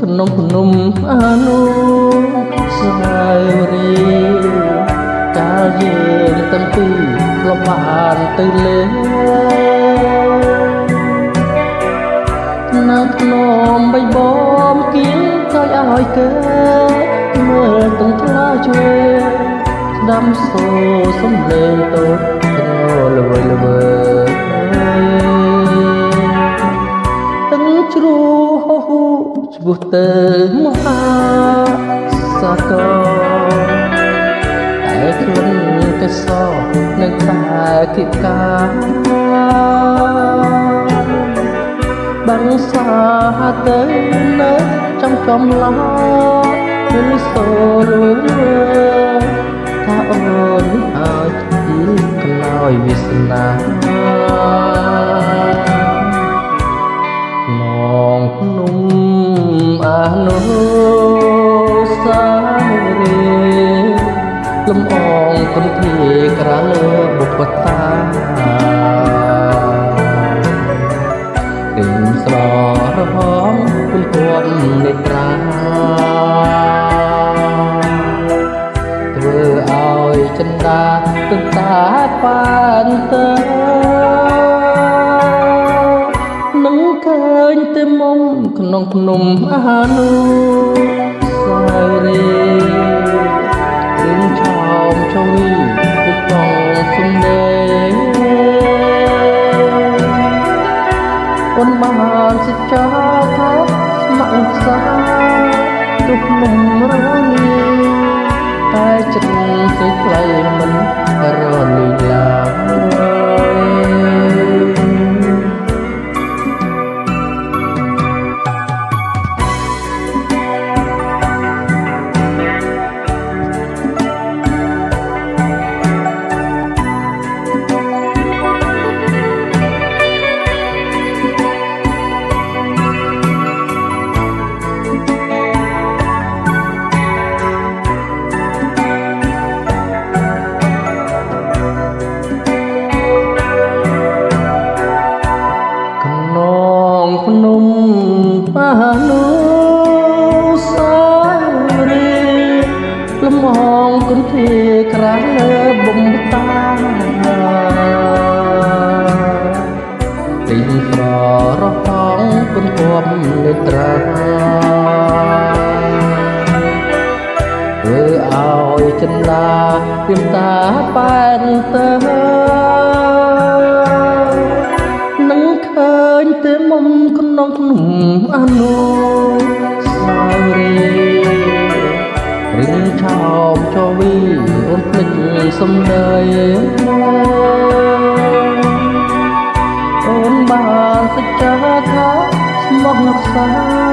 ក្នុងភ្នំអនុស្វាយរីកាលយើងទាំងពីរធ្លាប់បានទៅលេងនៅក្នុងបៃបងគៀងក៏ឲ្យកើមើលទាំងថ្លាឆ្វេងស្ដាំសូរសំឡេងតូចល្វើយល្វើយទាំងជ្រូហូហូឆ្ពោះទៅមហាសាគរតែក្លិនកេសរនៅតែគិកាបាំងសាទៅនៅចំចំឡោពេលសូលថាអូនអាចទីក្លោយវាសនានងភ្នំអនុសាវរីយ៍លំអងគុនធាក្រាលើបុព្វតាស្ររហងគុំគួននេត្រាធ្វើឲ្យចិន្តាទន្តាបានទៅនឹងឃើញតែមុំក្នុងភ្នំអនុស្វាយរីរឿងឆោមជួយពីកងសំដែងអូនបានសិច្ចាថាស្ម័គ្រសាទុកនំរនីតែចិត្តស្រីខ្លីមិនរលីឡើភ្នំអនុស្វាយរីលំអងគុនធាក្រាលើបំតាទីស្ររហងគុនគំនេត្រាធ្វើឲ្យចិន្តាពីមតាប៉ែនទៅតែមុំក្នុងភ្នំអនុស្វាយរីរឿងឆោមចវីអូនភ្លេចសំដីអូនបានសច្ចាថាស្មោះសា